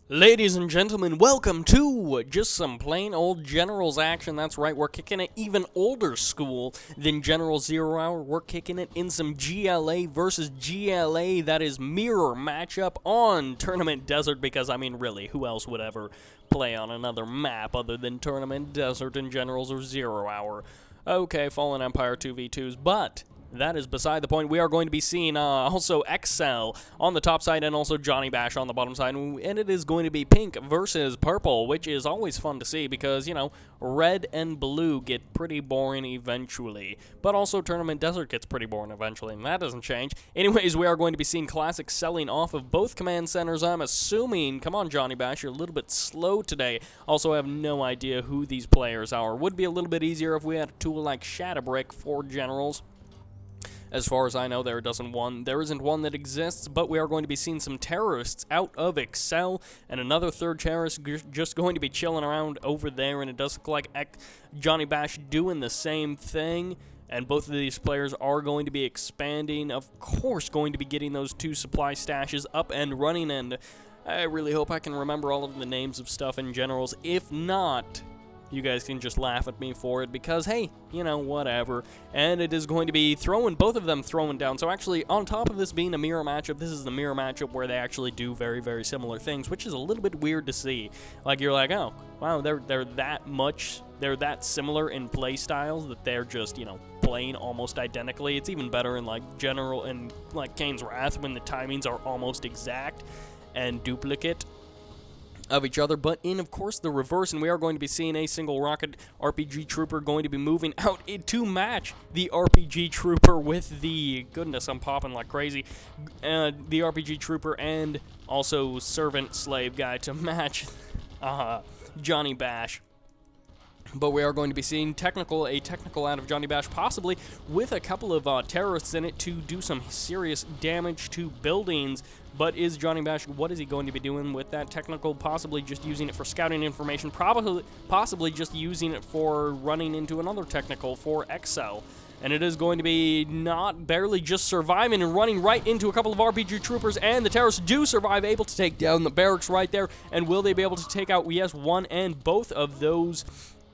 Ladies and gentlemen, welcome to just some plain old Generals action. That's right, we're kicking it even older school than General 0 Hour. We're kicking it in some GLA versus GLA, that is mirror matchup on Tournament Desert, because, I mean, really, who else would ever play on another map other than Tournament Desert and Generals or 0 Hour? Okay, Fallen Empire 2v2s, but that is beside the point. We are going to be seeing also Excell on the top side and also Johnny Bash on the bottom side. And it is going to be pink versus purple, which is always fun to see because, you know, red and blue get pretty boring eventually. But also Tournament Desert gets pretty boring eventually, and that doesn't change. Anyways, we are going to be seeing Classic selling off of both command centers, I'm assuming. Come on, Johnny Bash, you're a little bit slow today. Also, I have no idea who these players are. Would be a little bit easier if we had a tool like Shatterbrick for Generals. As far as I know, there isn't one that exists, but we are going to be seeing some terrorists out of Excell, and another third terrorist just going to be chilling around over there, and it does look like Johnny Bash doing the same thing, and both of these players are going to be expanding, of course going to be getting those two supply stashes up and running, and I really hope I can remember all of the names of stuff in Generals. If not, you guys can just laugh at me for it because, hey, you know, whatever. And it is going to be both of them throwing down. So actually, on top of this being a mirror matchup, this is the mirror matchup where they actually do very, very similar things, which is a little bit weird to see. Like, you're like, oh, wow, they're that similar in play styles that they're just, you know, playing almost identically. It's even better in, like, General and, like, Kane's Wrath when the timings are almost exact and duplicate of each other, but in, of course, the reverse, and we are going to be seeing a single rocket RPG Trooper going to be moving out to match the RPG Trooper with the, goodness, I'm popping like crazy, the RPG Trooper and also Servant Slave guy to match Johnny Bash. But we are going to be seeing a technical out of Johnny Bash, possibly with a couple of terrorists in it to do some serious damage to buildings. But is Johnny Bash, what is he going to be doing with that technical? Possibly just using it for scouting information, possibly just using it for running into another technical for Excell. And it is going to be barely just surviving and running right into a couple of RPG troopers, and the terrorists do survive, able to take down the barracks right there. And will they be able to take out, yes, one and both of those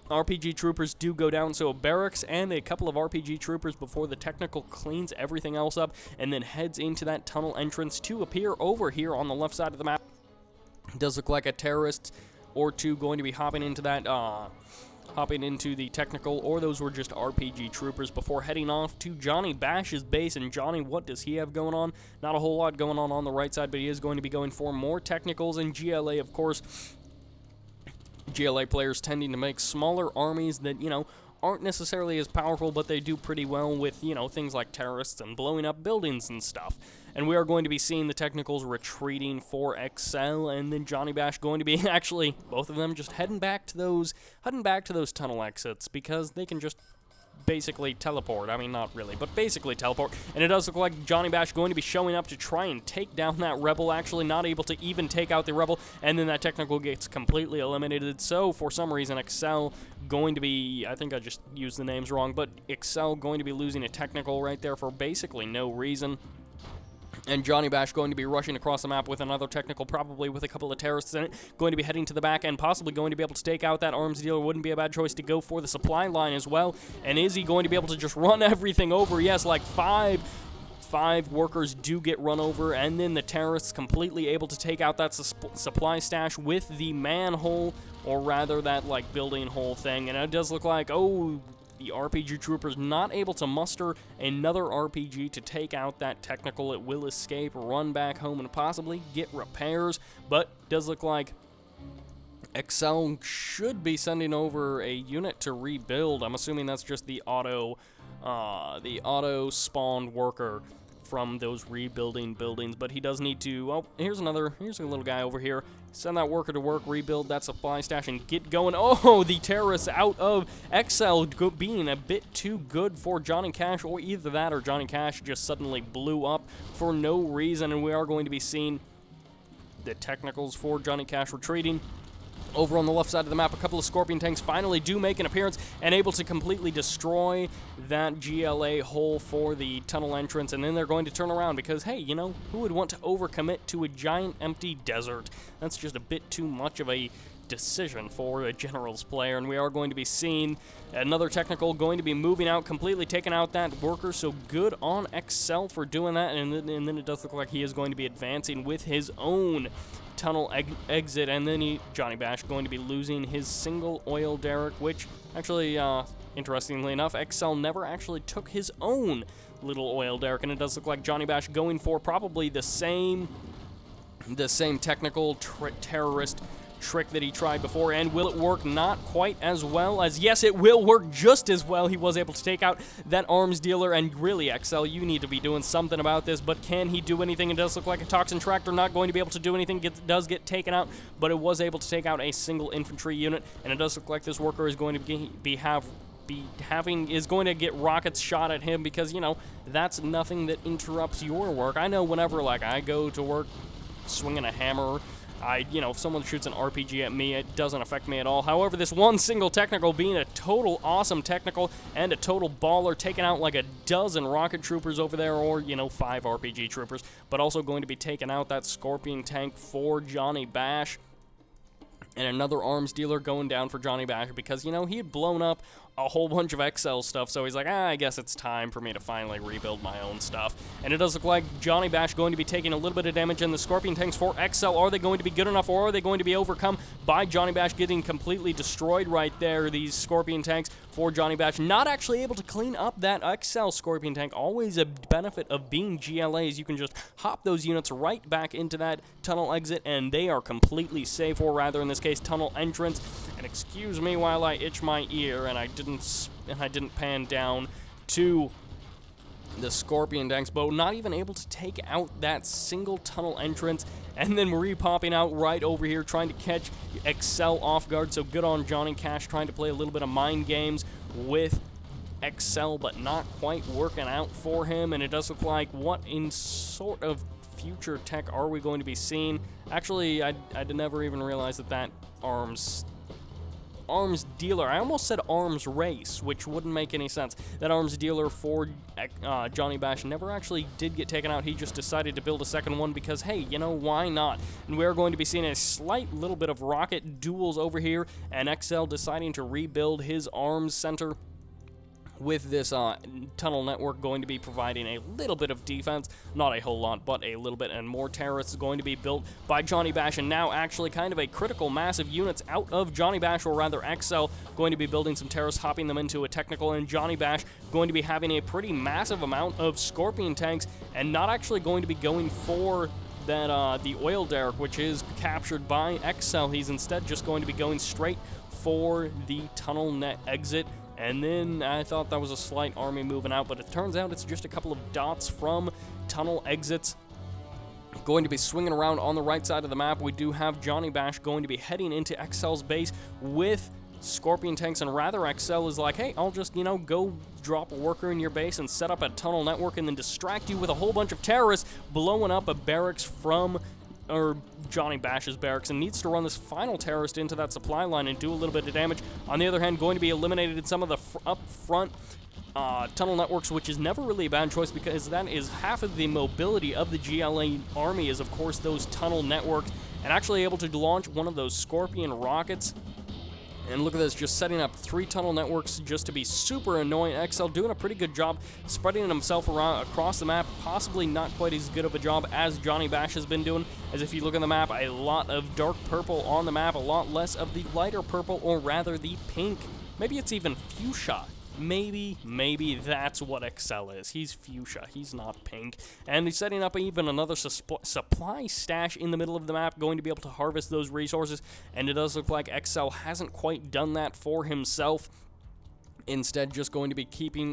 RPG troopers do go down, so a barracks and a couple of RPG troopers before the technical cleans everything else up and then heads into that tunnel entrance to appear over here on the left side of the map. It does look like a terrorist or two going to be hopping into the technical, or those were just RPG troopers before heading off to Johnny Bash's base. And Johnny, what does he have going on? Not a whole lot going on the right side, but he is going to be going for more technicals. And GLA, of course, GLA players tending to make smaller armies that, you know, aren't necessarily as powerful, but they do pretty well with, you know, things like terrorists and blowing up buildings and stuff. And we are going to be seeing the technicals retreating for Excell, and then Johnny Bash going to be actually both of them just heading back to those tunnel exits because they can just basically teleport. I mean, not really, but basically teleport. And it does look like Johnny Bash going to be showing up to try and take down that rebel, actually not able to even take out the rebel, and then that technical gets completely eliminated. So for some reason, Excell going to be, I think I just used the names wrong, but Excell going to be losing a technical right there for basically no reason. And Johnny Bash going to be rushing across the map with another technical, probably with a couple of terrorists in it, going to be heading to the back end, possibly going to be able to take out that arms dealer. Wouldn't be a bad choice to go for the supply line as well. And is he going to be able to just run everything over? Yes, like five workers do get run over, and then the terrorists completely able to take out that supply stash with the manhole, or rather that, like, building hole thing. And it does look like, oh, the RPG Trooper's not able to muster another RPG to take out that technical. It will escape, run back home, and possibly get repairs, but does look like Excell should be sending over a unit to rebuild. I'm assuming that's just the auto spawned worker from those rebuilding buildings, but he does need to, oh, here's a little guy over here. Send that worker to work, rebuild that supply stash, and get going. Oh, the terrorists out of Excell being a bit too good for Johnny Cash, or either that or Johnny Cash just suddenly blew up for no reason, and we are going to be seeing the technicals for Johnny Cash retreating. Over on the left side of the map, a couple of Scorpion tanks finally do make an appearance and able to completely destroy that GLA hole for the tunnel entrance, and then they're going to turn around because, hey, you know, who would want to overcommit to a giant empty desert? That's just a bit too much of a decision for a Generals player, and we are going to be seeing another technical going to be moving out, completely taking out that worker, so good on Excell for doing that, and then it does look like he is going to be advancing with his own tunnel exit, and then Johnny Bash going to be losing his single oil derrick, which actually, interestingly enough, Excell never actually took his own little oil derrick, and it does look like Johnny Bash going for probably the same technical terrorist trick that he tried before. And will it work? Not quite as well as, yes, it will work just as well. He was able to take out that arms dealer, and really, Excell, you need to be doing something about this, but can he do anything? It does look like a Toxin Tractor not going to be able to do anything. Does get taken out, but it was able to take out a single infantry unit, and it does look like this worker is going to is going to get rockets shot at him because, you know, that's nothing that interrupts your work. I know whenever, like, I go to work swinging a hammer, if someone shoots an RPG at me, it doesn't affect me at all. However, this one single technical being a total awesome technical and a total baller, taking out like a dozen rocket troopers over there, or, 5 RPG troopers, but also going to be taking out that Scorpion tank for Johnny Bash. And another arms dealer going down for Johnny Bash because, he had blown up a whole bunch of Excell stuff, so he's like, I guess it's time for me to finally rebuild my own stuff. And it does look like Johnny Bash going to be taking a little bit of damage, and the Scorpion tanks for Excell, are they going to be good enough, or are they going to be overcome by Johnny Bash getting completely destroyed right there? These Scorpion tanks for Johnny Bash not actually able to clean up that Excell Scorpion tank. Always a benefit of being GLAs. You can just hop those units right back into that tunnel exit, and they are completely safe, or rather in this case, tunnel entrance. And excuse me while I itch my ear, and I didn't pan down to the Scorpion tanks, but not even able to take out that single tunnel entrance, and then re-popping out right over here, trying to catch Excell off guard. So good on Johnny Cash, trying to play a little bit of mind games with Excell, but not quite working out for him. And it does look like, what in sort of future tech are we going to be seeing? Actually, I never even realized that arms dealer, I almost said arms race, which wouldn't make any sense. That arms dealer for Johnny Bash never actually did get taken out. He just decided to build a second one because, hey, why not? And we're going to be seeing a slight little bit of rocket duels over here, and Excell deciding to rebuild his arms center with this tunnel network going to be providing a little bit of defense, not a whole lot, but a little bit, and more terrorists going to be built by Johnny Bash, and now actually kind of a critical mass of units out of Johnny Bash, or rather Excell, going to be building some terrorists, hopping them into a technical, and Johnny Bash going to be having a pretty massive amount of Scorpion tanks, and not actually going to be going for that the oil derrick, which is captured by Excell. He's instead just going to be going straight for the tunnel net exit. And then I thought that was a slight army moving out, but it turns out it's just a couple of dots from tunnel exits. Going to be swinging around on the right side of the map. We do have Johnny Bash going to be heading into Excell's base with Scorpion tanks, and rather Excell is like, hey, I'll just, go drop a worker in your base and set up a tunnel network and then distract you with a whole bunch of terrorists, blowing up a barracks from Johnny Bash's barracks, and needs to run this final terrorist into that supply line and do a little bit of damage. On the other hand, going to be eliminated in some of the up front tunnel networks, which is never really a bad choice because that is half of the mobility of the GLA army, is of course those tunnel networks, and actually able to launch one of those Scorpion rockets. And look at this, just setting up 3 tunnel networks just to be super annoying. Excell doing a pretty good job spreading himself around across the map, possibly not quite as good of a job as Johnny Bash has been doing, as if you look at the map, a lot of dark purple on the map, a lot less of the lighter purple, or rather the pink. Maybe it's even fuchsia. Maybe that's what Excell is. He's fuchsia. He's not pink. And he's setting up even another supply stash in the middle of the map, going to be able to harvest those resources. And it does look like Excell hasn't quite done that for himself. Instead, just going to be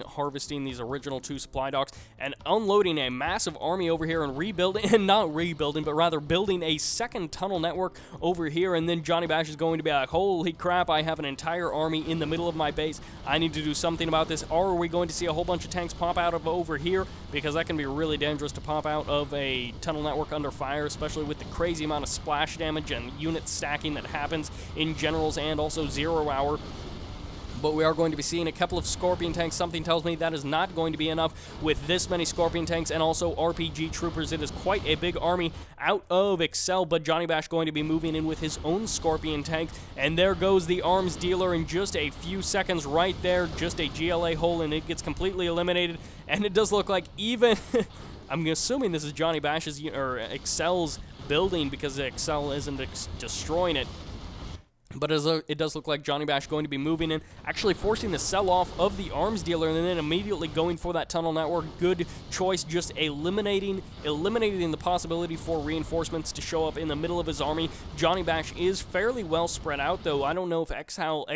harvesting these original 2 supply docks and unloading a massive army over here and but rather building a second tunnel network over here. And then Johnny Bash is going to be like, holy crap, I have an entire army in the middle of my base. I need to do something about this. Or are we going to see a whole bunch of tanks pop out of over here? Because that can be really dangerous to pop out of a tunnel network under fire, especially with the crazy amount of splash damage and unit stacking that happens in Generals and also 0 Hour. But we are going to be seeing a couple of Scorpion tanks. Something tells me that is not going to be enough with this many Scorpion tanks and also RPG troopers. It is quite a big army out of Excell, but Johnny Bash going to be moving in with his own Scorpion tank. And there goes the arms dealer in just a few seconds right there. Just a GLA hole, and it gets completely eliminated. And it does look like even... I'm assuming this is Johnny Bash's or Excell's building because Excell isn't destroying it. But it does look like Johnny Bash going to be moving in, actually forcing the sell-off of the arms dealer, and then immediately going for that tunnel network. Good choice, just eliminating the possibility for reinforcements to show up in the middle of his army. Johnny Bash is fairly well spread out, though. I don't know if Excell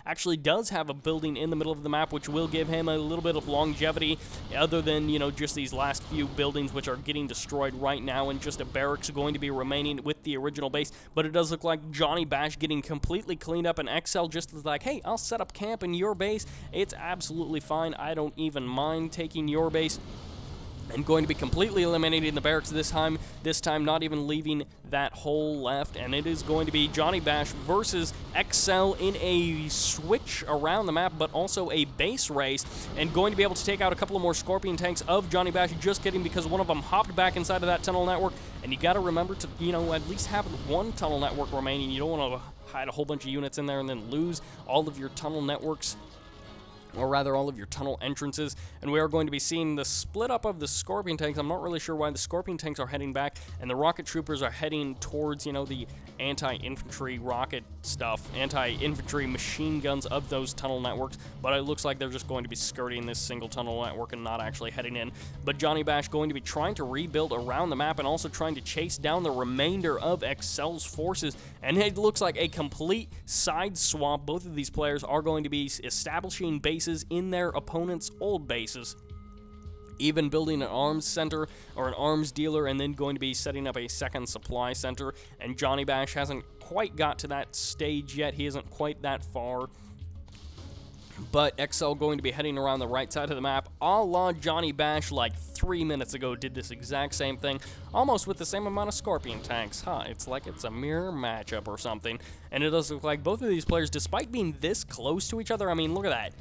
actually does have a building in the middle of the map, which will give him a little bit of longevity, other than, you know, just these last few buildings, which are getting destroyed right now, and just a barracks going to be remaining with the original base. But it does look like Johnny Bash getting completely cleaned up, and Excell just is like, hey, I'll set up camp in your base. It's absolutely fine. I don't even mind taking your base. And going to be completely eliminating the barracks this time not even leaving that hole left. And it is going to be Johnny Bash versus Excell in a switch around the map, but also a base race, and going to be able to take out a couple of more Scorpion tanks of Johnny Bash. Just kidding, because one of them hopped back inside of that tunnel network, and you got to remember to, you know, at least have one tunnel network remaining. You don't want to hide a whole bunch of units in there and then lose all of your tunnel networks, or rather all of your tunnel entrances. And we are going to be seeing the split up of the Scorpion tanks. I'm not really sure why the Scorpion tanks are heading back and the rocket troopers are heading towards, you know, the anti-infantry rocket stuff, anti-infantry machine guns of those tunnel networks, but it looks like they're just going to be skirting this single tunnel network and not actually heading in. But Johnny Bash going to be trying to rebuild around the map and also trying to chase down the remainder of Excell's forces, and it looks like a complete side swap. Both of these players are going to be establishing bases in their opponent's old bases, even building an arms center or an arms dealer, and then going to be setting up a second supply center. And Johnny Bash hasn't quite got to that stage yet. He isn't quite that far. But Excell going to be heading around the right side of the map, a la Johnny Bash like 3 minutes ago did this exact same thing, almost with the same amount of Scorpion tanks. It's like it's a mirror matchup or something. And it does look like both of these players, despite being this close to each other, I mean, look at that.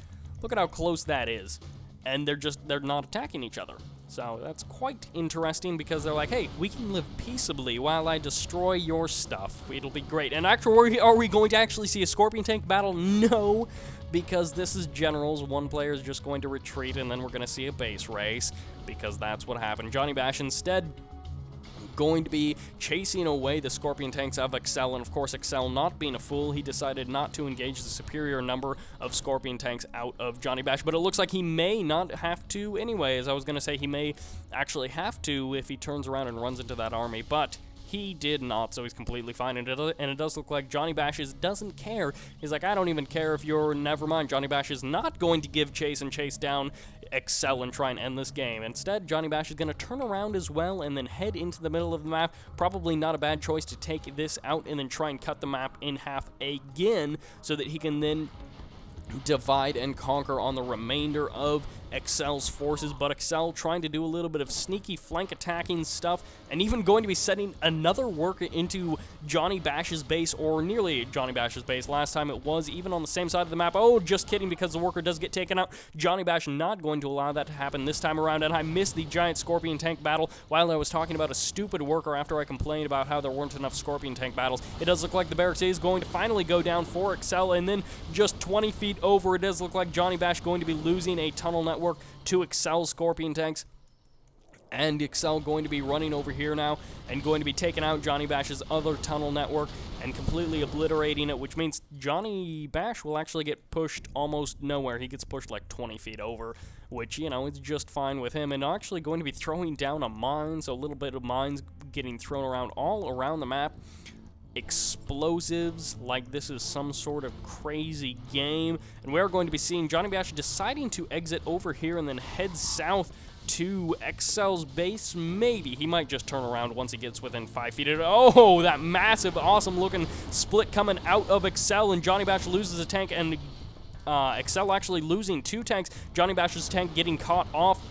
Look at how close that is. And they're not attacking each other. So that's quite interesting, because they're like, hey, we can live peaceably while I destroy your stuff. It'll be great. And actually, are we going to actually see a Scorpion tank battle? No, because this is Generals. One player is just going to retreat, and then we're going to see a base race, because that's what happened. Johnny Bash instead going to be chasing away the Scorpion tanks of Excell, and of course Excell, not being a fool, he decided not to engage the superior number of Scorpion tanks out of Johnny Bash. But it looks like he may not have to anyway, as I was going to say, he may actually have to if he turns around and runs into that army, but he did not, so he's completely fine. And it does look like Johnny Bash doesn't care. He's like, I don't even care if you're... Never mind, Johnny Bash is not going to give chase and chase down Excell and try and end this game. Instead, Johnny Bash is going to turn around as well and then head into the middle of the map. Probably not a bad choice to take this out and then try and cut the map in half again, so that he can then divide and conquer on the remainder of Excell's forces. But Excell trying to do a little bit of sneaky flank attacking stuff, and even going to be setting another worker into Johnny Bash's base, or nearly Johnny Bash's base. Last time it was even on the same side of the map. Oh, just kidding, because the worker does get taken out. Johnny Bash not going to allow that to happen this time around, and I missed the giant Scorpion tank battle while I was talking about a stupid worker after I complained about how there weren't enough Scorpion tank battles. It does look like the barracks is going to finally go down for Excell, and then just 20 feet over, it does look like Johnny Bash going to be losing a tunnel network to Excell's Scorpion tanks. And Excell going to be running over here now and going to be taking out Johnny Bash's other tunnel network and completely obliterating it, which means Johnny Bash will actually get pushed almost nowhere. He gets pushed like 20 feet over, which, you know, it's just fine with him. And actually going to be throwing down a mine, so a little bit of mines getting thrown around all around the map. explosives like this is some sort of crazy game. And we're going to be seeing Johnny Bash deciding to exit over here and then head south to Excell's base. Maybe he might just turn around once he gets within 5 feet of it. Oh, that massive, awesome looking split coming out of Excell, and Johnny Bash loses a tank, and Excell actually losing 2 tanks. Johnny Bash's tank getting caught off,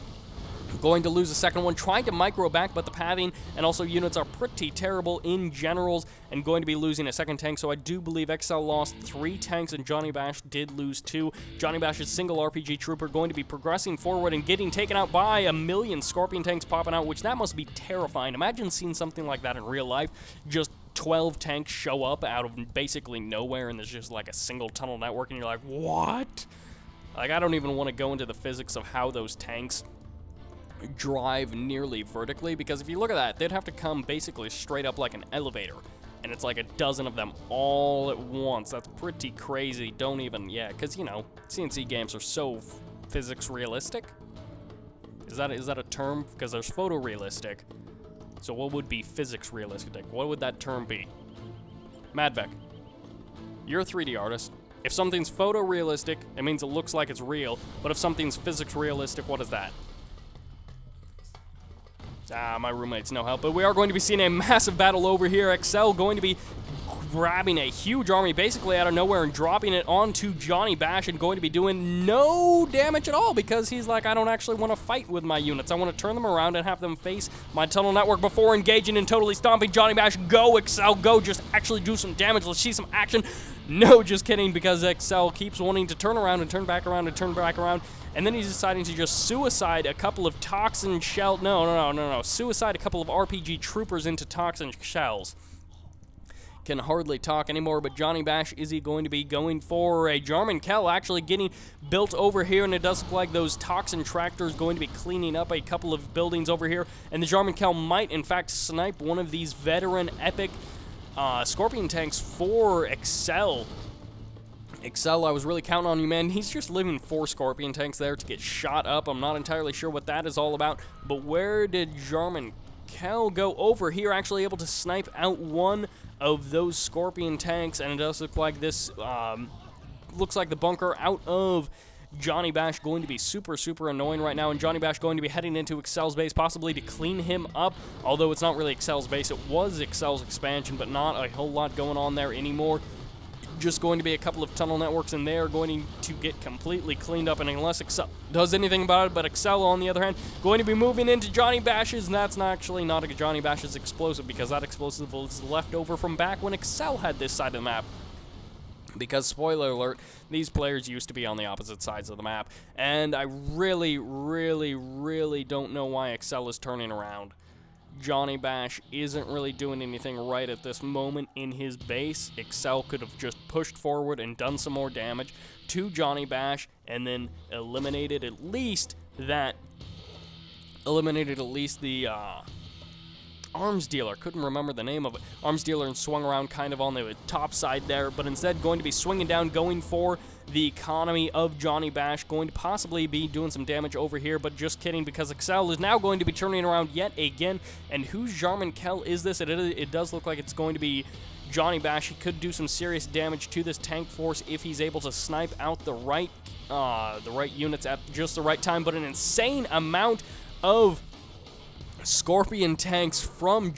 going to lose a second one, trying to micro back, but the pathing and also units are pretty terrible in generals, and going to be losing a second tank. So I do believe Excell lost 3 tanks and Johnny Bash did lose 2. Johnny Bash's single RPG trooper going to be progressing forward and getting taken out by a million Scorpion tanks popping out, which that must be terrifying. Imagine seeing something like that in real life. Just 12 tanks show up out of basically nowhere, and there's just like a single tunnel network, and you're like, what? Like, I don't even want to go into the physics of how those tanks drive nearly vertically, because if you look at that, they'd have to come basically straight up like an elevator, and it's like a dozen of them all at once. That's pretty crazy. Don't even, yeah, because, you know, CNC games are so physics realistic. Is that a term? Because there's photorealistic. So what would be physics realistic? What would that term be? Madvec, you're a 3D artist. If something's photorealistic, it means it looks like it's real, but if something's physics realistic, what is that? My roommate's no help, but we are going to be seeing a massive battle over here. Excell going to be grabbing a huge army basically out of nowhere and dropping it onto Johnny Bash, and going to be doing no damage at all, because he's like, I don't actually want to fight with my units. I want to turn them around and have them face my tunnel network before engaging and totally stomping. Johnny Bash, go Excell, go, just actually do some damage. Let's see some action. No, just kidding, because Excell keeps wanting to turn around and turn back around and turn back around, and then he's deciding to just suicide a couple of toxin shell, suicide a couple of RPG troopers into toxin shells. Can hardly talk anymore, but Johnny Bash, is he going to be going for a Jarman Kell actually getting built over here, and it does look like those toxin tractors going to be cleaning up a couple of buildings over here, and the Jarman Kell might in fact snipe one of these veteran epic Scorpion tanks for Excell. Excell, I was really counting on you, man. He's just leaving 4 Scorpion tanks there to get shot up. I'm not entirely sure what that is all about, but where did Jarman Kell go? Over here, actually able to snipe out one of those Scorpion tanks, and it does look like this, looks like the bunker out of Johnny Bash going to be super, super annoying right now, and Johnny Bash going to be heading into Excell's base, possibly to clean him up, although it's not really Excell's base. It was Excell's expansion, but not a whole lot going on there anymore. Just going to be a couple of tunnel networks, and they are going to get completely cleaned up, and unless Excell does anything about it, but Excell, on the other hand, going to be moving into Johnny Bash's, and that's actually not a Johnny Bash's explosive, because that explosive was left over from back when Excell had this side of the map. Because, spoiler alert, these players used to be on the opposite sides of the map, and I really, really, really don't know why Excell is turning around. Johnny Bash isn't really doing anything right at this moment in his base. Excell could have just pushed forward and done some more damage to Johnny Bash, and then eliminated at least the arms dealer. Couldn't remember the name of it. Arms dealer, and swung around kind of on the top side there, but instead going to be swinging down, going for the economy of Johnny Bash, going to possibly be doing some damage over here, but just kidding, because Excell is now going to be turning around yet again. And whose Jarman Kell is this? It does look like it's going to be Johnny Bash. He could do some serious damage to this tank force if he's able to snipe out the right units at just the right time, but an insane amount of Scorpion tanks from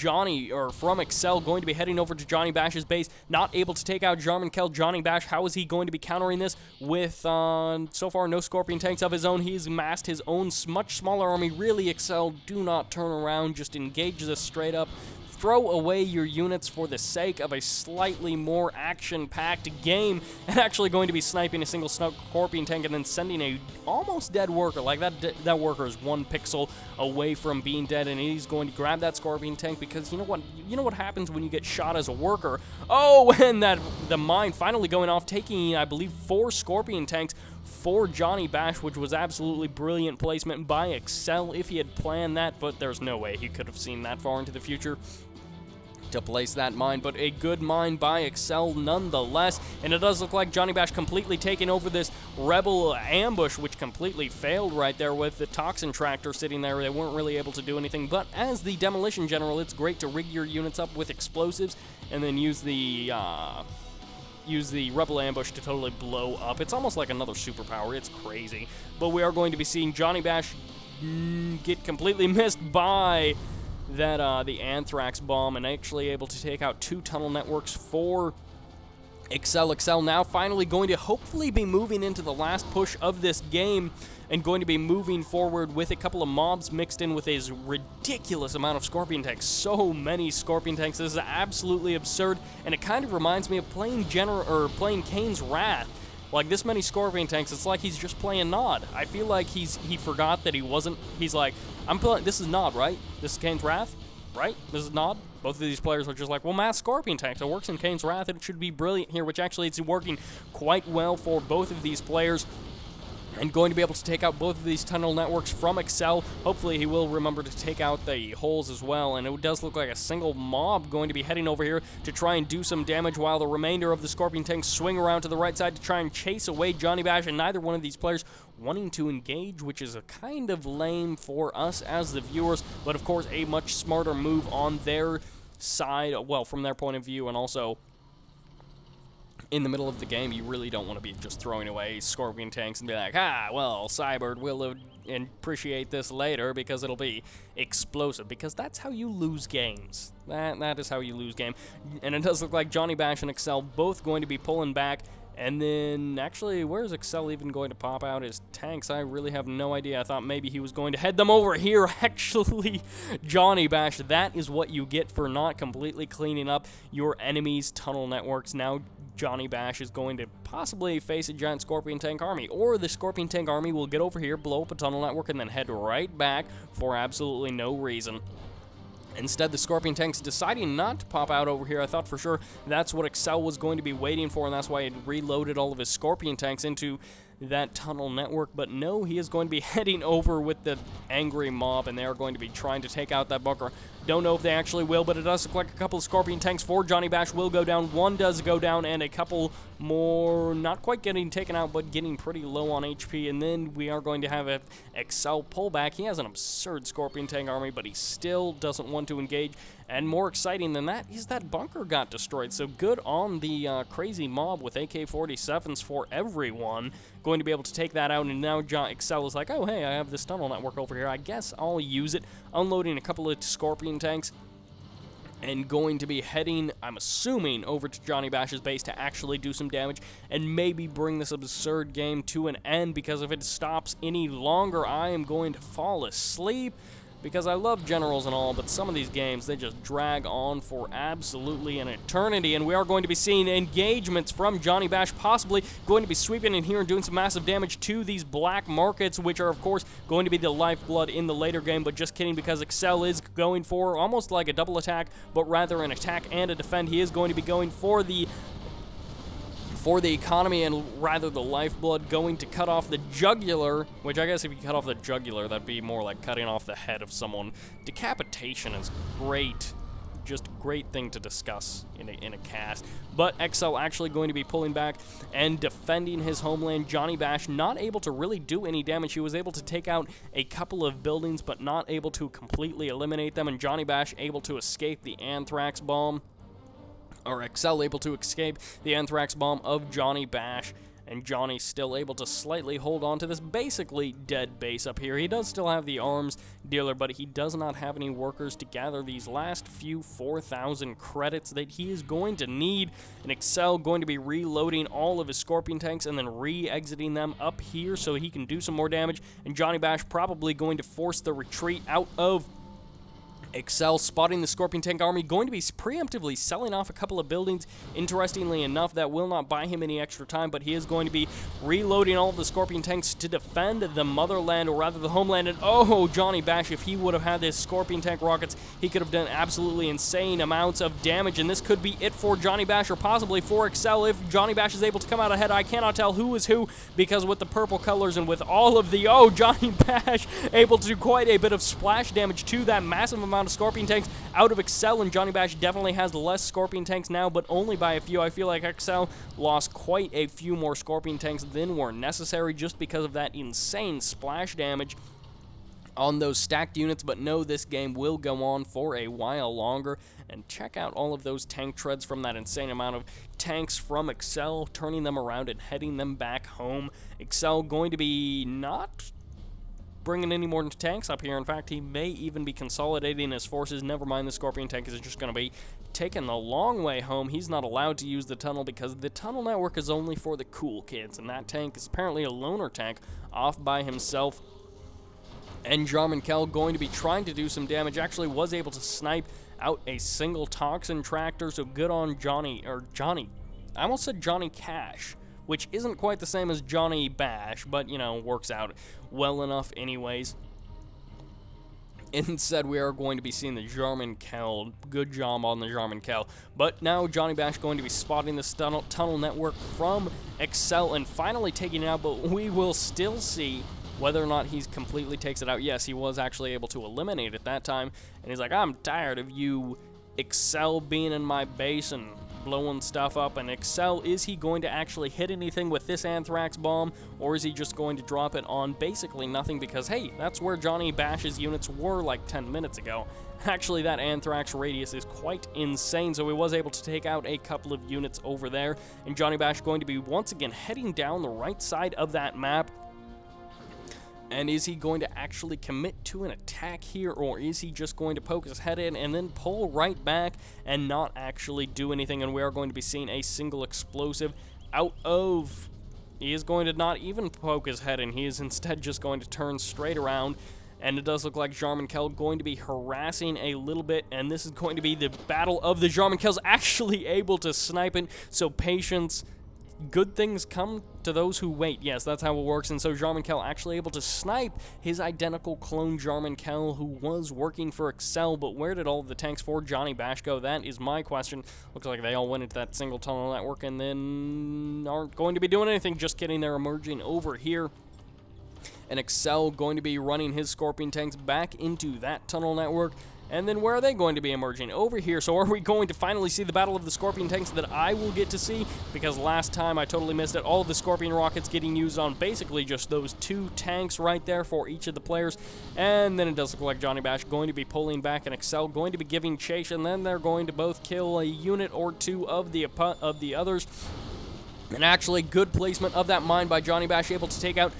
Excell going to be heading over to Johnny Bash's base, not able to take out Jarman Kell. Johnny Bash, how is he going to be countering this with, so far, no Scorpion tanks of his own? He's amassed his own much smaller army. Really, Excell, do not turn around. Just engage this straight up. Throw away your units for the sake of a slightly more action-packed game, and actually going to be sniping a single Scorpion tank and then sending a almost dead worker. Like, that worker is 1 pixel away from being dead, and he's going to grab that Scorpion tank, because you know what happens when you get shot as a worker. Oh, and the mine finally going off, taking, I believe, 4 Scorpion tanks for Johnny Bash, which was absolutely brilliant placement by Excell if he had planned that, but there's no way he could have seen that far into the future. to place that mine, but a good mine by Excell nonetheless, and it does look like Johnny Bash completely taking over this Rebel ambush, which completely failed right there with the Toxin Tractor sitting there. They weren't really able to do anything, but as the Demolition General, it's great to rig your units up with explosives and then use the Rebel ambush to totally blow up. It's almost like another superpower. It's crazy, but we are going to be seeing Johnny Bash get completely missed by that the Anthrax bomb, and actually able to take out 2 tunnel networks for Excell. Excell now finally going to hopefully be moving into the last push of this game and going to be moving forward with a couple of mobs mixed in with a ridiculous amount of Scorpion tanks. So many Scorpion tanks. This is absolutely absurd, and it kind of reminds me of playing playing Kane's Wrath. Like, this many Scorpion tanks, it's like he's just playing Nod. I feel like he forgot that he wasn't. He's like, I'm playing. This is Nod, right? This is Kane's Wrath, right? This is Nod. Both of these players are just like, well, mass Scorpion tanks. It works in Kane's Wrath, and it should be brilliant here, which actually it's working quite well for both of these players. And going to be able to take out both of these tunnel networks from Excell. Hopefully he will remember to take out the holes as well, and it does look like a single mob going to be heading over here to try and do some damage, while the remainder of the Scorpion tanks swing around to the right side to try and chase away Johnny Bash, and neither one of these players wanting to engage, which is a kind of lame for us as the viewers, but of course a much smarter move on their side, well, from their point of view, and also in the middle of the game, you really don't want to be just throwing away Scorpion tanks and be like, well, Sybert will appreciate this later because it'll be explosive, because that's how you lose games. That is how you lose game. And it does look like Johnny Bash and Excell both going to be pulling back. And then, actually, where's Excell even going to pop out his tanks? I really have no idea. I thought maybe he was going to head them over here. Actually, Johnny Bash, that is what you get for not completely cleaning up your enemy's tunnel networks. Now, Johnny Bash is going to possibly face a giant Scorpion tank army, or the Scorpion tank army will get over here, blow up a tunnel network, and then head right back for absolutely no reason. Instead, the Scorpion tanks deciding not to pop out over here. I thought for sure that's what Excell was going to be waiting for, and that's why he reloaded all of his Scorpion tanks into that tunnel network. But no, he is going to be heading over with the angry mob, and they are going to be trying to take out that bunker. Don't know if they actually will, but it does look like a couple of Scorpion tanks for Johnny Bash will go down. One does go down, and a couple more not quite getting taken out, but getting pretty low on HP. And then we are going to have an Excell pullback. He has an absurd Scorpion tank army, but he still doesn't want to engage. And more exciting than that is that bunker got destroyed. So good on the crazy mob with AK-47s for everyone. Going to be able to take that out, and now Excell is like, oh, hey, I have this tunnel network over here. I guess I'll use it. Unloading a couple of Scorpion tanks and going to be heading, I'm assuming, over to Johnny Bash's base to actually do some damage and maybe bring this absurd game to an end, because if it stops any longer, I am going to fall asleep. Because I love generals and all, but some of these games, they just drag on for absolutely an eternity. And we are going to be seeing engagements from Johnny Bash, possibly going to be sweeping in here and doing some massive damage to these black markets, which are, of course, going to be the lifeblood in the later game. But just kidding, because Excell is going for almost like a double attack, but rather an attack and a defend. He is going to be going for the economy, and rather the lifeblood, going to cut off the jugular, which I guess if you cut off the jugular, that'd be more like cutting off the head of someone. Decapitation is great. Just a great thing to discuss in a cast. But Excell actually going to be pulling back and defending his homeland. Johnny Bash not able to really do any damage. He was able to take out a couple of buildings, but not able to completely eliminate them, and Johnny Bash able to escape the Anthrax bomb. Or Excell able to escape the Anthrax bomb of Johnny Bash, and Johnny still able to slightly hold on to this basically dead base up here. He does still have the arms dealer, but he does not have any workers to gather these last few 4,000 credits that he is going to need. And Excell going to be reloading all of his Scorpion tanks and then re-exiting them up here so he can do some more damage, and Johnny Bash probably going to force the retreat out of Excell, spotting the Scorpion tank army, going to be preemptively selling off a couple of buildings. Interestingly enough, that will not buy him any extra time, but he is going to be reloading all of the Scorpion tanks to defend the motherland, or rather the homeland. And oh, Johnny Bash, if he would have had his Scorpion tank rockets, he could have done absolutely insane amounts of damage, and this could be it for Johnny Bash, or possibly for Excell if Johnny Bash is able to come out ahead. I cannot tell who is who, because with the purple colors and with all of the, Johnny Bash able to do quite a bit of splash damage to that massive amount amount of Scorpion tanks out of Excell, and Johnny Bash definitely has less Scorpion tanks now, but only by a few. I feel like Excell lost quite a few more Scorpion tanks than were necessary just because of that insane splash damage on those stacked units. But no, this game will go on for a while longer. And check out all of those tank treads from that insane amount of tanks from Excell, turning them around and heading them back home. Excell going to be not bringing any more tanks up here. In fact, he may even be consolidating his forces. Never mind, the Scorpion tank is just going to be taking the long way home. He's not allowed to use the tunnel because the tunnel network is only for the cool kids, and that tank is apparently a loner tank off by himself. And Jarman Kell going to be trying to do some damage. Actually was able to snipe out a single toxin tractor, so good on Johnny. I almost said Johnny Cash, which isn't quite the same as Johnny Bash, but, you know, works out well enough anyways. Instead, we are going to be seeing the Jarman Kell. Good job on the Jarman Kell. But now Johnny Bash going to be spotting this tunnel network from Excell and finally taking it out, but we will still see whether or not he completely takes it out. Yes, he was actually able to eliminate it that time, and he's like, I'm tired of you, Excell, being in my base and blowing stuff up. And Excell, is he going to actually hit anything with this Anthrax bomb, or is he just going to drop it on basically nothing? Because, hey, that's where Johnny Bash's units were like 10 minutes ago. Actually, that Anthrax radius is quite insane, so he was able to take out a couple of units over there, and Johnny Bash going to be once again heading down the right side of that map. And is he going to actually commit to an attack here, or is he just going to poke his head in and then pull right back and not actually do anything? And we are going to be seeing a single explosive out of... He is going to not even poke his head in. He is instead just going to turn straight around. And it does look like Jarman Kell going to be harassing a little bit, and this is going to be the battle of the Jarman Kells, actually able to snipe it. So patience. Good things come to those who wait. Yes, that's how it works. And so Jarman Kell actually able to snipe his identical clone Jarman Kell, who was working for Excell. But where did all of the tanks for Johnny Bash go? That is my question. Looks like they all went into that single tunnel network and then aren't going to be doing anything. Just kidding, they're emerging over here. And Excell going to be running his Scorpion tanks back into that tunnel network. And then where are they going to be emerging? Over here. So are we going to finally see the battle of the Scorpion tanks that I will get to see? Because last time I totally missed it. All of the Scorpion rockets getting used on basically just those two tanks right there for each of the players. And then it does look like Johnny Bash going to be pulling back and Excell going to be giving chase. And then they're going to both kill a unit or two of the others. And actually good placement of that mine by Johnny Bash, able to take out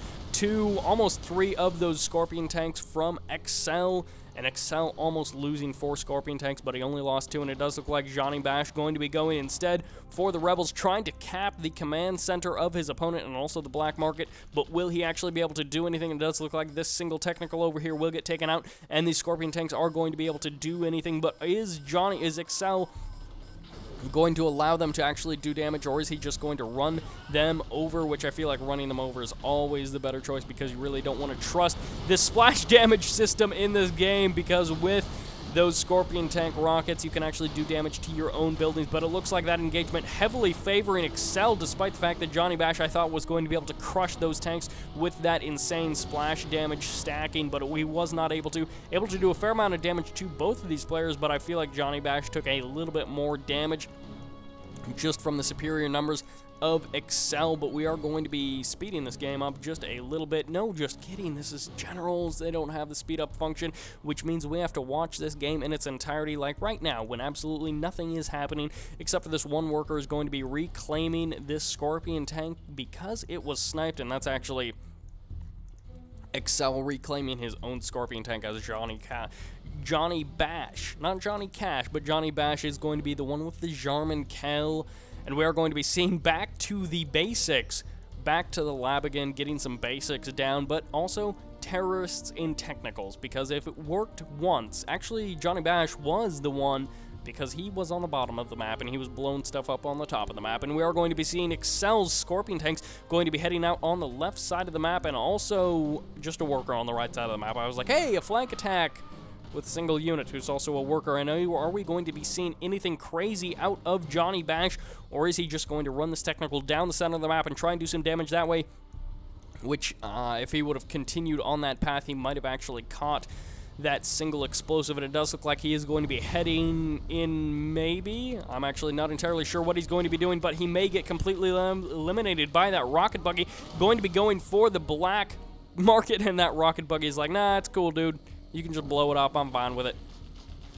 almost three of those Scorpion tanks from Excell. And Excell almost losing 4 Scorpion tanks, but he only lost 2, and it does look like Johnny Bash going to be going instead for the Rebels, trying to cap the command center of his opponent and also the black market. But will he actually be able to do anything? It does look like this single technical over here will get taken out, and these Scorpion tanks are going to be able to do anything. But is Excell going to allow them to actually do damage, or is he just going to run them over? Which I feel like running them over is always the better choice, because you really don't want to trust this splash damage system in this game, because with those Scorpion tank rockets you can actually do damage to your own buildings. But it looks like that engagement heavily favoring Excell, despite the fact that Johnny Bash I thought was going to be able to crush those tanks with that insane splash damage stacking, but he was not able to do a fair amount of damage to both of these players. But I feel like Johnny Bash took a little bit more damage just from the superior numbers of Excell. But we are going to be speeding this game up just a little bit. No, just kidding. This is Generals. They don't have the speed up function, which means we have to watch this game in its entirety, like right now, when absolutely nothing is happening except for this one worker is going to be reclaiming this Scorpion tank because it was sniped. And that's actually Excell reclaiming his own Scorpion tank as Johnny Bash. Not Johnny Cash, but Johnny Bash is going to be the one with the Jarman Kell. And we are going to be seeing back to the basics, back to the lab again, getting some basics down, but also terrorists in technicals, because if it worked once, actually Johnny Bash was the one, because he was on the bottom of the map and he was blowing stuff up on the top of the map. And we are going to be seeing Excell's Scorpion tanks going to be heading out on the left side of the map, and also just a worker on the right side of the map. I was like, hey, a flank attack with a single unit who's also a worker. And are we going to be seeing anything crazy out of Johnny Bash, or is he just going to run this technical down the center of the map and try and do some damage that way? Which, if he would have continued on that path, he might have actually caught that single explosive, and it does look like he is going to be heading in, maybe. I'm actually not entirely sure what he's going to be doing, but he may get completely eliminated by that rocket buggy. Going to be going for the black market, and that rocket buggy is like, nah, it's cool, dude. You can just blow it up. I'm fine with it.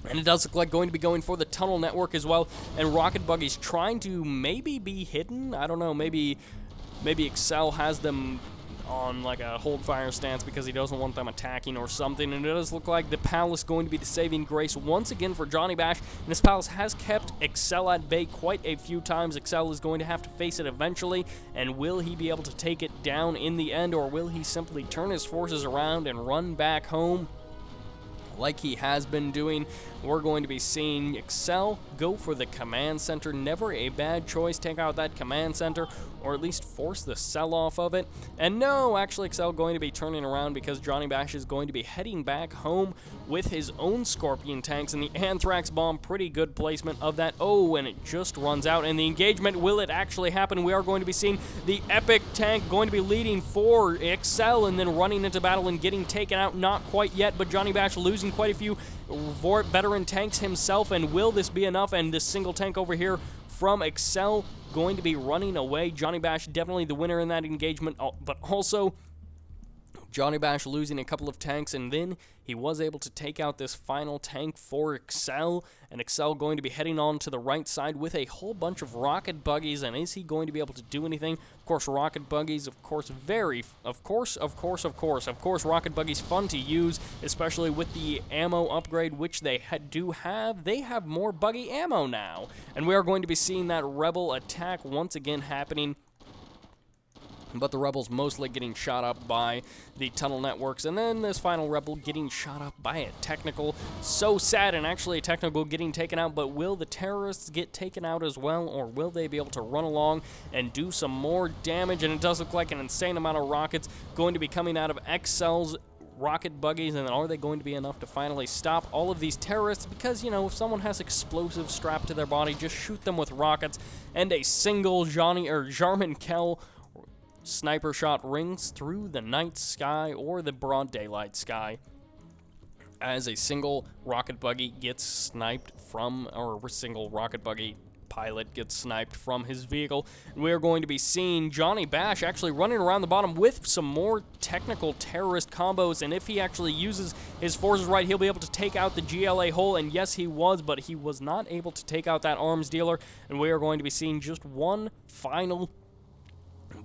And it does look like going to be going for the tunnel network as well, and rocket buggy's trying to maybe be hidden. I don't know, maybe Excell has them on like a hold fire stance because he doesn't want them attacking or something, and it does look like the Palace going to be the saving grace once again for Johnny Bash, and this Palace has kept Excell at bay quite a few times. Excell is going to have to face it eventually, and will he be able to take it down in the end, or will he simply turn his forces around and run back home like he has been doing? We're going to be seeing Excell go for the command center. Never a bad choice. Take out that command center, or at least force the sell off of it. And no, actually Excell going to be turning around because Johnny Bash is going to be heading back home with his own Scorpion tanks, and the Anthrax bomb, pretty good placement of that. Oh, and it just runs out, and the engagement, will it actually happen? We are going to be seeing the epic tank going to be leading for Excell and then running into battle and getting taken out. Not quite yet, but Johnny Bash losing quite a few veteran tanks himself, and will this be enough? And this single tank over here from Excell going to be running away. Johnny Bash definitely the winner in that engagement, but also Johnny Bash losing a couple of tanks, and then he was able to take out this final tank for Excell, and Excell going to be heading on to the right side with a whole bunch of rocket buggies, and is he going to be able to do anything? Of course, rocket buggies, of course, rocket buggies fun to use, especially with the ammo upgrade, which they do have. They have more buggy ammo now, and we are going to be seeing that rebel attack once again happening, but the rebels mostly getting shot up by the tunnel networks, and then this final rebel getting shot up by a technical. So sad, and actually a technical getting taken out, but will the terrorists get taken out as well, or will they be able to run along and do some more damage? And it does look like an insane amount of rockets going to be coming out of Excell's rocket buggies, and are they going to be enough to finally stop all of these terrorists? Because, you know, if someone has explosives strapped to their body, just shoot them with rockets, and a single Jarman Kell sniper shot rings through the night sky or the broad daylight sky as a single rocket buggy gets sniped from, or a single rocket buggy pilot gets sniped from his vehicle. And we are going to be seeing Johnny Bash actually running around the bottom with some more technical terrorist combos, and if he actually uses his forces right, he'll be able to take out the GLA hole, and yes, he was, but he was not able to take out that arms dealer, and we are going to be seeing just one final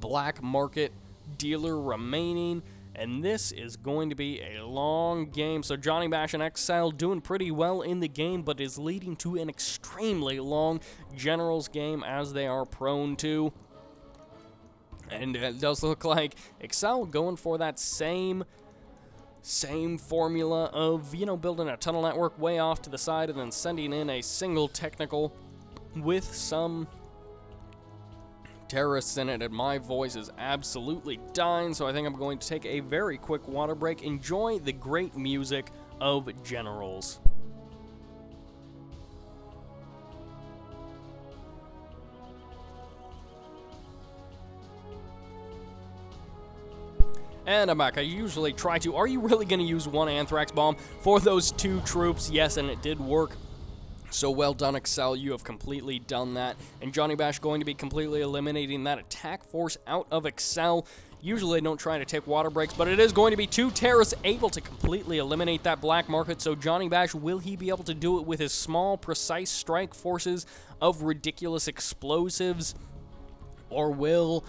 black market dealer remaining, and this is going to be a long game. So Johnny Bash and Excell doing pretty well in the game, but is leading to an extremely long Generals game, as they are prone to. And it does look like Excell going for that same formula of, you know, building a tunnel network way off to the side and then sending in a single technical with some terrorists in it, and my voice is absolutely dying, so I think I'm going to take a very quick water break. Enjoy the great music of Generals. And I'm back. I usually try to. Are you really going to use one Anthrax bomb for those two troops? Yes, and it did work. So well done, Excell, you have completely done that. And Johnny Bash going to be completely eliminating that attack force out of Excell. Usually I don't try to take water breaks, but it is going to be two terrorists able to completely eliminate that black market. So Johnny Bash, will he be able to do it with his small, precise strike forces of ridiculous explosives? Or will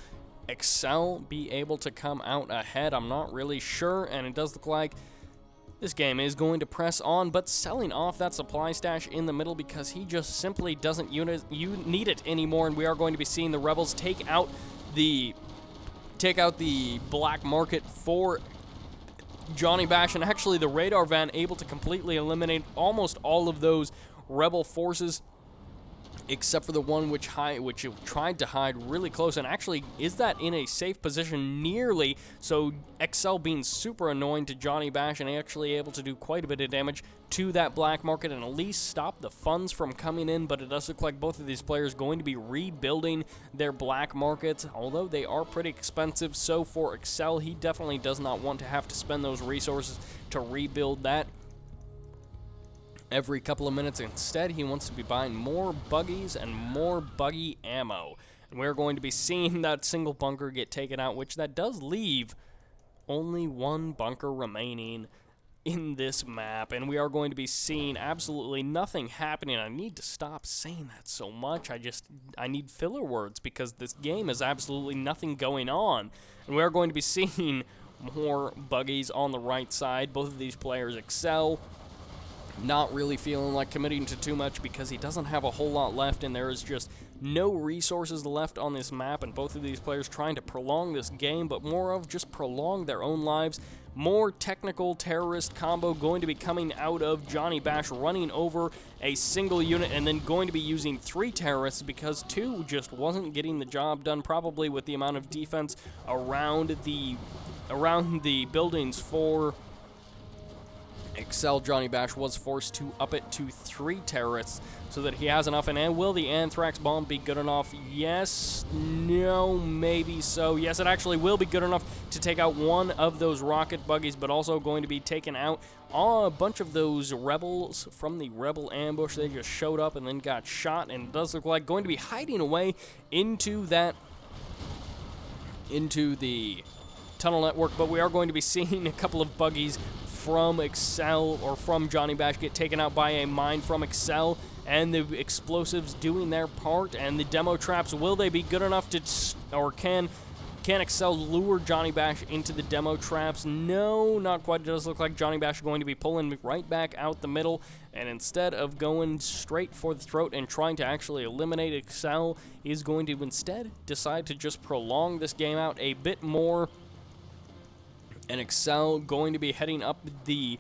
Excell be able to come out ahead? I'm not really sure, and it does look like this game is going to press on, but selling off that supply stash in the middle because he just simply doesn't need it anymore, and we are going to be seeing the rebels take out the black market for Johnny Bash, and actually the radar van able to completely eliminate almost all of those rebel forces, except for the one which tried to hide really close, and actually is that in a safe position nearly, so Excell being super annoying to Johnny Bash and actually able to do quite a bit of damage to that black market and at least stop the funds from coming in. But it does look like both of these players going to be rebuilding their black markets, although they are pretty expensive. So for Excell, he definitely does not want to have to spend those resources to rebuild that. every couple of minutes. Instead, he wants to be buying more buggies and more buggy ammo. And we're going to be seeing that single bunker get taken out, which that does leave only one bunker remaining in this map, and we are going to be seeing absolutely nothing happening. I need to stop saying that so much. I need filler words because this game is absolutely nothing going on. And we are going to be seeing more buggies on the right side. Both of these players, Excell, not really feeling like committing to too much because he doesn't have a whole lot left, and there is just no resources left on this map, and both of these players trying to prolong this game, but more of just prolong their own lives. More technical terrorist combo going to be coming out of Johnny Bash, running over a single unit and then going to be using 3 terrorists because 2 just wasn't getting the job done, probably with the amount of defense around the buildings for Excell. Johnny Bash was forced to up it to 3 terrorists so that he has enough. And will the anthrax bomb be good enough? Yes, no, maybe so. Yes, it actually will be good enough to take out one of those rocket buggies, but also going to be taking out a bunch of those rebels from the rebel ambush. They just showed up and then got shot, and it does look like going to be hiding away into the tunnel network. But we are going to be seeing a couple of buggies from Excell, or from Johnny Bash, get taken out by a mine from Excell, and the explosives doing their part. And the demo traps, will they be good enough to, or can Excell lure Johnny Bash into the demo traps? No, not quite. It does look like Johnny Bash is going to be pulling right back out the middle, and instead of going straight for the throat and trying to actually eliminate Excell, he's going to instead decide to just prolong this game out a bit more. And Excell going to be heading up the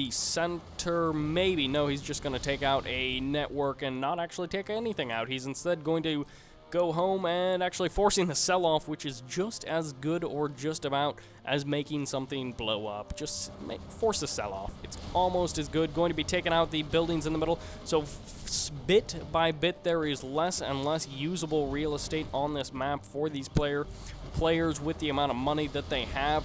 center, maybe. No, he's just going to take out a network and not actually take anything out. He's instead going to go home and actually forcing the sell-off, which is just as good, or just about, as making something blow up. Just force the sell-off. It's almost as good. Going to be taking out the buildings in the middle. So bit by bit, there is less and less usable real estate on this map for these players with the amount of money that they have.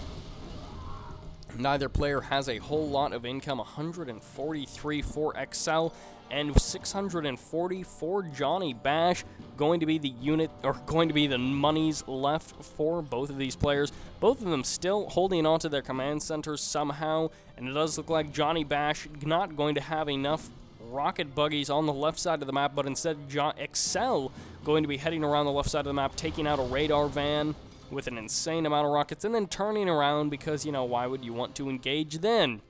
Neither player has a whole lot of income. 143 for Excell and 640 for Johnny Bash. Going to be the unit, or going to be the monies left for both of these players. Both of them still holding on to their command centers somehow, and it does look like Johnny Bash not going to have enough rocket buggies on the left side of the map, but instead Excell going to be heading around the left side of the map, taking out a radar van with an insane amount of rockets, and then turning around because, you know, why would you want to engage then?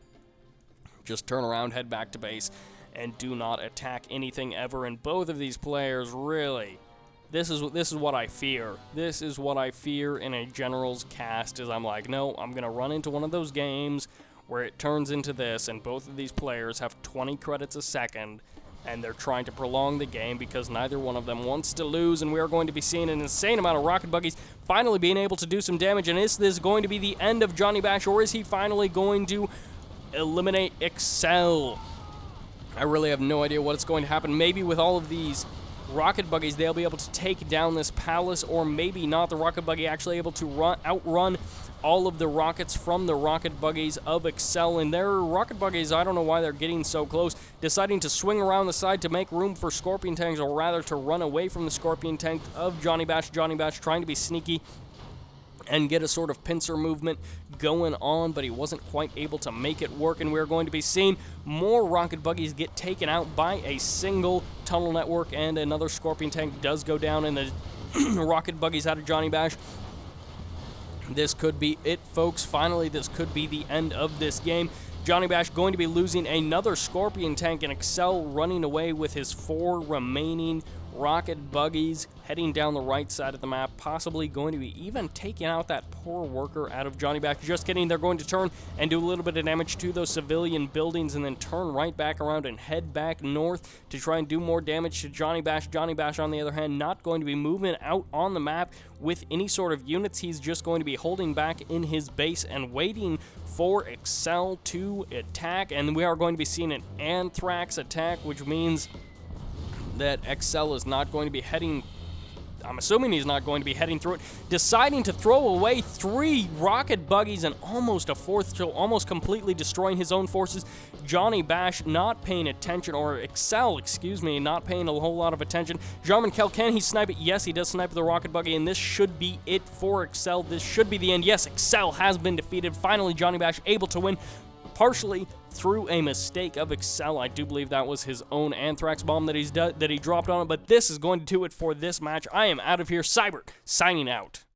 Just turn around, head back to base, and do not attack anything ever. And both of these players, really, this is what I fear. This is what I fear in a Generals cast, is I'm like, no, I'm going to run into one of those games where it turns into this, and both of these players have 20 credits a second, and they're trying to prolong the game because neither one of them wants to lose. And we are going to be seeing an insane amount of rocket buggies finally being able to do some damage. And is this going to be the end of Johnny Bash, or is he finally going to eliminate Excell? I really have no idea what's going to happen. Maybe with all of these rocket buggies, they'll be able to take down this palace, or maybe not. The rocket buggy actually able to outrun all of the rockets from the rocket buggies of Excell. And their rocket buggies, I don't know why they're getting so close, deciding to swing around the side to make room for scorpion tanks, or rather to run away from the scorpion tank of Johnny Bash. Johnny Bash trying to be sneaky and get a sort of pincer movement going on, but he wasn't quite able to make it work. And we're going to be seeing more rocket buggies get taken out by a single tunnel network, and another scorpion tank does go down, and the rocket buggies out of Johnny Bash. This could be it, folks. Finally, this could be the end of this game. Johnny Bash going to be losing another scorpion tank, and Excell running away with his 4 remaining rocket buggies, heading down the right side of the map, possibly going to be even taking out that poor worker out of Johnny Bash. Just kidding, they're going to turn and do a little bit of damage to those civilian buildings, and then turn right back around and head back north to try and do more damage to Johnny Bash. Johnny Bash, on the other hand, not going to be moving out on the map with any sort of units. He's just going to be holding back in his base and waiting for Excell to attack. And we are going to be seeing an anthrax attack, which means that Excell is not going to be heading I'm assuming he's not going to be heading through it, deciding to throw away 3 rocket buggies and almost a 4th, so almost completely destroying his own forces. Johnny Bash not paying attention, or Excell, excuse me, not paying a whole lot of attention. Jarman Kell, can he snipe it? Yes, he does snipe the rocket buggy, and this should be it for Excell. This should be the end. Yes, Excell has been defeated. Finally, Johnny Bash able to win, partially through a mistake of Excell. I do believe that was his own anthrax bomb that he dropped on it, but this is going to do it for this match. I am out of here. Sybert, signing out.